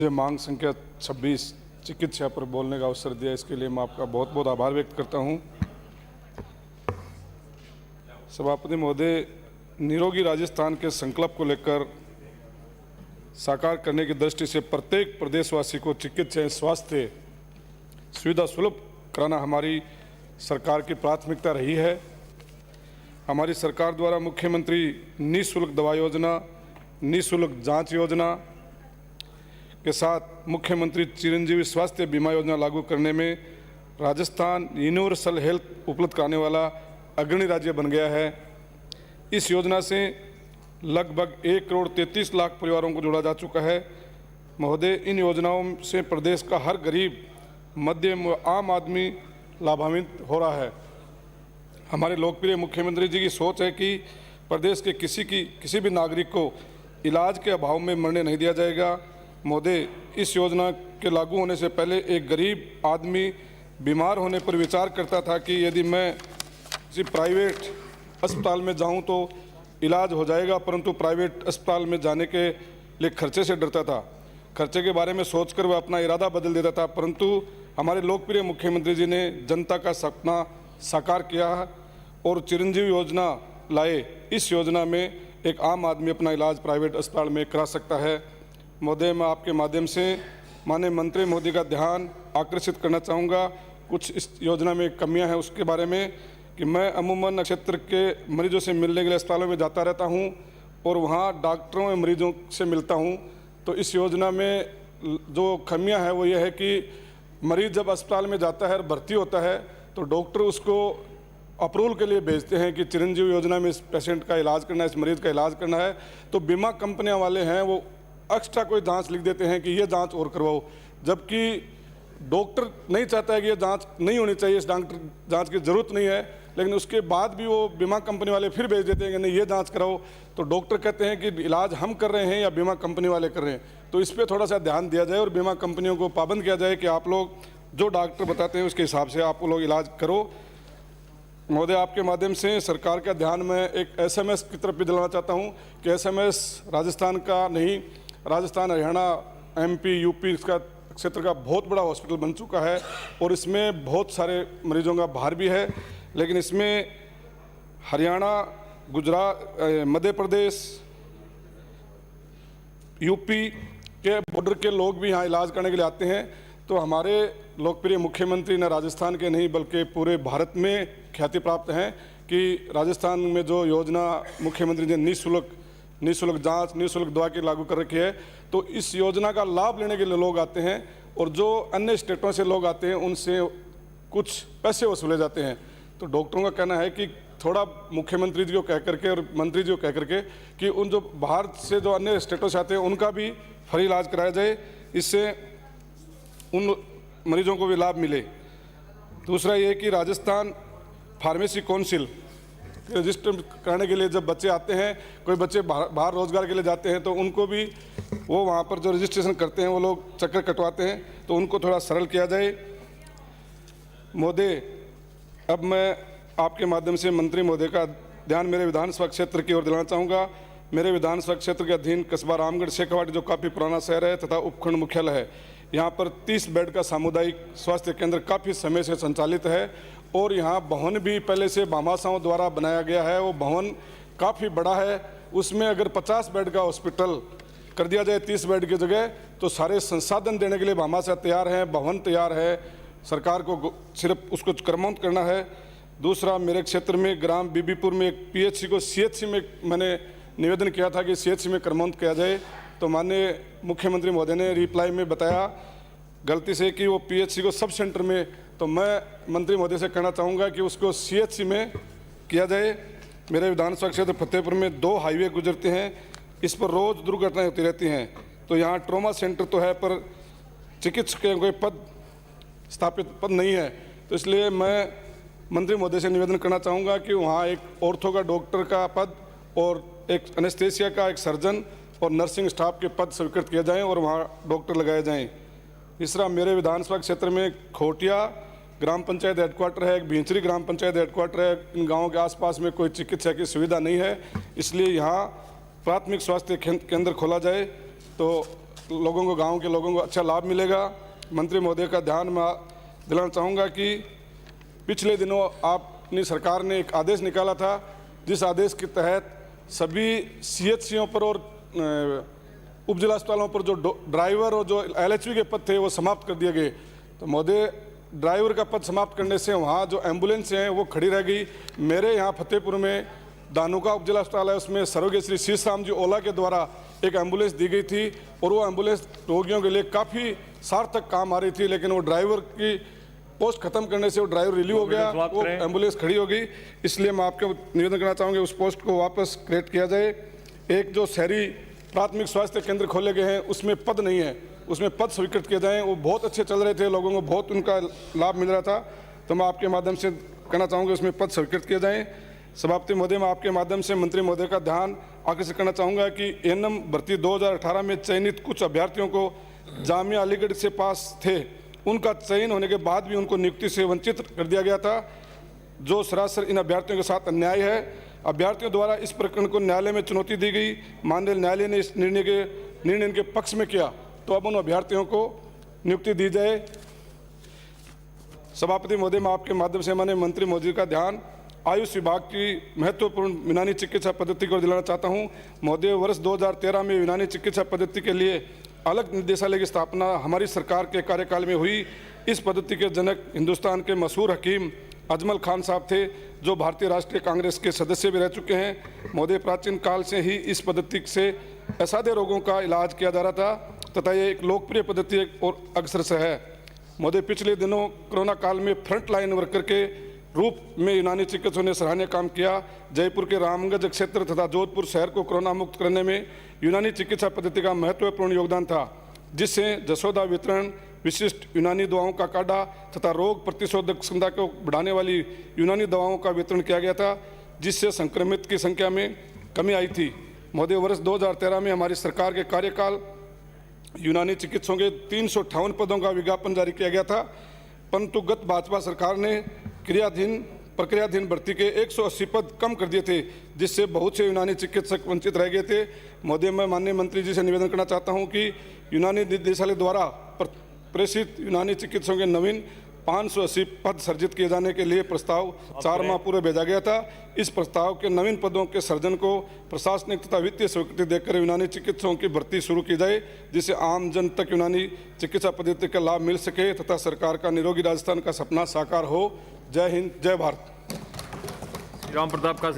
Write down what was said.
मुझे मांग संख्या 26 चिकित्सा पर बोलने का अवसर दिया, इसके लिए मैं आपका बहुत बहुत आभार व्यक्त करता हूं। सभापति महोदय, निरोगी राजस्थान के संकल्प को लेकर साकार करने की दृष्टि से प्रत्येक प्रदेशवासी को चिकित्सा स्वास्थ्य सुविधा सुलभ कराना हमारी सरकार की प्राथमिकता रही है। हमारी सरकार द्वारा मुख्यमंत्री निःशुल्क दवा योजना, निःशुल्क जांच योजना के साथ मुख्यमंत्री चिरंजीवी स्वास्थ्य बीमा योजना लागू करने में राजस्थान यूनिवर्सल हेल्थ उपलब्ध कराने वाला अग्रणी राज्य बन गया है। इस योजना से लगभग 1 करोड़ 33 लाख परिवारों को जोड़ा जा चुका है। महोदय, इन योजनाओं से प्रदेश का हर गरीब, मध्यम व आम आदमी लाभान्वित हो रहा है। हमारे लोकप्रिय मुख्यमंत्री जी की सोच है कि प्रदेश के किसी भी नागरिक को इलाज के अभाव में मरने नहीं दिया जाएगा। महोदय, इस योजना के लागू होने से पहले एक गरीब आदमी बीमार होने पर विचार करता था कि यदि मैं किसी प्राइवेट अस्पताल में जाऊं तो इलाज हो जाएगा, परंतु प्राइवेट अस्पताल में जाने के लिए खर्चे से डरता था। खर्चे के बारे में सोचकर वह अपना इरादा बदल देता था, परंतु हमारे लोकप्रिय मुख्यमंत्री जी ने जनता का सपना साकार किया और चिरंजीवी योजना लाए। इस योजना में एक आम आदमी अपना इलाज प्राइवेट अस्पताल में करा सकता है। महोदय, मैं आपके माध्यम से माननीय मंत्री महोदय का ध्यान आकर्षित करना चाहूँगा। कुछ इस योजना में कमियां हैं उसके बारे में कि मैं अमूमन नक्षत्र के मरीजों से मिलने के लिए अस्पतालों में जाता रहता हूं और वहां डॉक्टरों और मरीजों से मिलता हूं। तो इस योजना में जो कमियां हैं वो ये है कि मरीज जब अस्पताल में जाता है और भर्ती होता है तो डॉक्टर उसको अप्रूवल के लिए भेजते हैं कि चिरंजीवी योजना में इस पेशेंट का इलाज करना है, इस मरीज़ का इलाज करना है। तो बीमा कंपनियाँ वाले हैं वो एक्स्ट्रा कोई जांच लिख देते हैं कि ये जांच और करवाओ, जबकि डॉक्टर नहीं चाहता है कि ये जांच नहीं होनी चाहिए, इस डॉक्टर जांच की ज़रूरत नहीं है, लेकिन उसके बाद भी वो बीमा कंपनी वाले फिर भेज देते हैं कि नहीं ये जांच कराओ। तो डॉक्टर कहते हैं कि इलाज हम कर रहे हैं या बीमा कंपनी वाले कर रहे हैं। तो इस पर थोड़ा सा ध्यान दिया जाए और बीमा कंपनियों को पाबंद किया जाए कि आप लोग जो डॉक्टर बताते हैं उसके हिसाब से आप लोग इलाज करो। महोदय, आपके माध्यम से सरकार का ध्यान मैं एक SMS की तरफ भी दिलाना चाहता हूँ कि SMS राजस्थान का नहीं, राजस्थान, हरियाणा, MP, UP इसका क्षेत्र का बहुत बड़ा हॉस्पिटल बन चुका है और इसमें बहुत सारे मरीजों का भार भी है। लेकिन इसमें हरियाणा, गुजरात, मध्य प्रदेश, UP के बॉर्डर के लोग भी यहाँ इलाज करने के लिए आते हैं। तो हमारे लोकप्रिय मुख्यमंत्री न राजस्थान के नहीं बल्कि पूरे भारत में ख्याति प्राप्त हैं कि राजस्थान में जो योजना मुख्यमंत्री ने निःशुल्क जांच, निःशुल्क दवा की लागू कर रखी है, तो इस योजना का लाभ लेने के लिए लोग आते हैं और जो अन्य स्टेटों से लोग आते हैं उनसे कुछ पैसे वसूले जाते हैं। तो डॉक्टरों का कहना है कि थोड़ा मुख्यमंत्री जी को कह करके और मंत्री जी को कह करके कि उन जो बाहर से जो अन्य स्टेटों से आते हैं उनका भी फ्री इलाज कराया जाए, इससे उन मरीजों को भी लाभ मिले। दूसरा ये कि राजस्थान फार्मेसी काउंसिल रजिस्टर कराने के लिए जब बच्चे आते हैं, कोई बच्चे बाहर रोजगार के लिए जाते हैं तो उनको भी वो वहाँ पर जो रजिस्ट्रेशन करते हैं वो लोग चक्कर कटवाते हैं, तो उनको थोड़ा सरल किया जाए। महोदय, अब मैं आपके माध्यम से मंत्री महोदय का ध्यान मेरे विधानसभा क्षेत्र की ओर दिलाना चाहूँगा। मेरे विधानसभा क्षेत्र के अधीन कस्बा रामगढ़ शेखावाटी जो काफ़ी पुराना शहर है तथा उपखंड मुख्यालय है, यहाँ पर 30 बेड का सामुदायिक स्वास्थ्य केंद्र काफ़ी समय से संचालित है और यहाँ भवन भी पहले से भामाशाहों द्वारा बनाया गया है। वो भवन काफ़ी बड़ा है, उसमें अगर 50 बेड का हॉस्पिटल कर दिया जाए 30 बेड की जगह तो सारे संसाधन देने के लिए भामाशाह तैयार हैं, भवन तैयार है। सरकार को सिर्फ उसको क्रमांकित करना है। दूसरा, मेरे क्षेत्र में ग्राम बीबीपुर में एक PHC को CHC में मैंने निवेदन किया था कि CHC में क्रमांकित किया जाए, तो माननीय मुख्यमंत्री महोदय ने रिप्लाई में बताया गलती से कि वो PHC को सब सेंटर में, तो मैं मंत्री महोदय से कहना चाहूँगा कि उसको CHC में किया जाए। मेरे विधानसभा क्षेत्र फतेहपुर में 2 हाईवे गुजरते हैं, इस पर रोज़ दुर्घटनाएं होती रहती हैं। तो यहाँ ट्रॉमा सेंटर तो है पर चिकित्सक के कोई पद स्थापित पद नहीं है, तो इसलिए मैं मंत्री महोदय से निवेदन करना चाहूँगा कि वहाँ एक ऑर्थो का डॉक्टर का पद और एक एनेस्थेसिया का एक सर्जन और नर्सिंग स्टाफ के पद स्वीकृत किए जाएं और वहाँ डॉक्टर लगाए जाएं। तीसरा, मेरे विधानसभा क्षेत्र में खोटिया ग्राम पंचायत हेडक्वार्टर है, एक भींचरी ग्राम पंचायत हेडक्वार्टर है। इन गाँवों के आसपास में कोई चिकित्सा की सुविधा नहीं है, इसलिए यहाँ प्राथमिक स्वास्थ्य केंद्र खोला जाए। तो लोगों को, गांव के लोगों को अच्छा लाभ मिलेगा। मंत्री महोदय का ध्यान में दिलाना चाहूँगा कि पिछले दिनों अपनी सरकार ने एक आदेश निकाला था, जिस आदेश के तहत सभी CHCों पर और उपजिला अस्पतालों पर जो ड्राइवर और जो LHV के पद थे वो समाप्त कर दिए गए। तो महोदय, ड्राइवर का पद समाप्त करने से वहाँ जो एम्बुलेंस हैं वो खड़ी रह गई। मेरे यहाँ फतेहपुर में दानुका उपजिला अस्पताल है, उसमें स्वर्गीय श्री शीशराम जी ओला के द्वारा एक एम्बुलेंस दी गई थी और वो एम्बुलेंस रोगियों के लिए काफ़ी सार्थक काम आ रही थी, लेकिन वो ड्राइवर की पोस्ट खत्म करने से वो ड्राइवर रिलीव हो गया, वो एम्बुलेंस खड़ी हो गई। इसलिए मैं आपको निवेदन करना चाहूँगा उस पोस्ट को वापस क्रिएट किया जाए। एक जो शहरी प्राथमिक स्वास्थ्य केंद्र खोले गए हैं उसमें पद नहीं है, उसमें पद स्वीकृत किए जाएँ। वो बहुत अच्छे चल रहे थे, लोगों को बहुत उनका लाभ मिल रहा था। तो मैं आपके माध्यम से कहना चाहूँगा उसमें पद स्वीकृत किए जाएँ। सभापति महोदय, मैं आपके माध्यम से मंत्री महोदय का ध्यान आकर्षित करना चाहूँगा कि ANM भर्ती 2018 में चयनित कुछ अभ्यर्थियों को जामिया अलीगढ़ से पास थे, उनका चयन होने के बाद भी उनको नियुक्ति से वंचित कर दिया गया था, जो सरासर इन अभ्यर्थियों के साथ अन्याय है। अभ्यर्थियों द्वारा इस प्रकरण को न्यायालय में चुनौती दी गई। माननीय न्यायालय ने इस निर्णय इनके पक्ष में किया, तो अब उन अभ्यर्थियों को नियुक्ति दी जाए। सभापति महोदय, मैं आपके माध्यम से माननीय मंत्री महोदय का ध्यान आयुष विभाग की महत्वपूर्ण यूनानी चिकित्सा पद्धति को दिलाना चाहता हूं। महोदय, वर्ष 2013 में यूनानी चिकित्सा पद्धति के लिए अलग निदेशालय की स्थापना हमारी सरकार के कार्यकाल में हुई। इस पद्धति के जनक हिंदुस्तान के मशहूर हकीम अजमल खान साहब थे, जो भारतीय राष्ट्रीय कांग्रेस के सदस्य भी रह चुके हैं। महोदय, प्राचीन काल से ही इस पद्धति से असाध्य रोगों का इलाज किया जा रहा था तथा ये एक लोकप्रिय पद्धति और अग्रसर है। महोदय, पिछले दिनों कोरोना काल में फ्रंट लाइन वर्कर के रूप में यूनानी चिकित्सकों ने सराहनीय काम किया। जयपुर के रामगंज क्षेत्र तथा जोधपुर शहर को कोरोना मुक्त करने में यूनानी चिकित्सा पद्धति का महत्वपूर्ण योगदान था, जिससे जसोदा वितरण, विशिष्ट यूनानी दवाओं का काढ़ा तथा रोग प्रतिरोधक क्षमता को बढ़ाने वाली यूनानी दवाओं का वितरण किया गया था, जिससे संक्रमित की संख्या में कमी आई थी। महोदय, वर्ष 2013 में हमारी सरकार के कार्यकाल यूनानी चिकित्सकों के 358 पदों का विज्ञापन जारी किया गया था, परंतु गत भाजपा सरकार ने प्रक्रियाधीन भर्ती के 180 पद कम कर दिए थे, जिससे बहुत से यूनानी चिकित्सक वंचित रह गए थे। महोदय, मैं माननीय मंत्री जी से निवेदन करना चाहता हूं कि यूनानी निदेशालय द्वारा प्रेषित यूनानी चिकित्सकों के नवीन 580 पद सर्जित किए जाने के लिए प्रस्ताव 4 माह पूर्व भेजा गया था। इस प्रस्ताव के नवीन पदों के सृजन को प्रशासनिक तथा वित्तीय स्वीकृति देकर यूनानी चिकित्सकों की भर्ती शुरू की जाए, जिससे आम जन तक यूनानी चिकित्सा पद्धति का लाभ मिल सके तथा सरकार का निरोगी राजस्थान का सपना साकार हो। जय हिंद, जय भारत। राम प्रताप का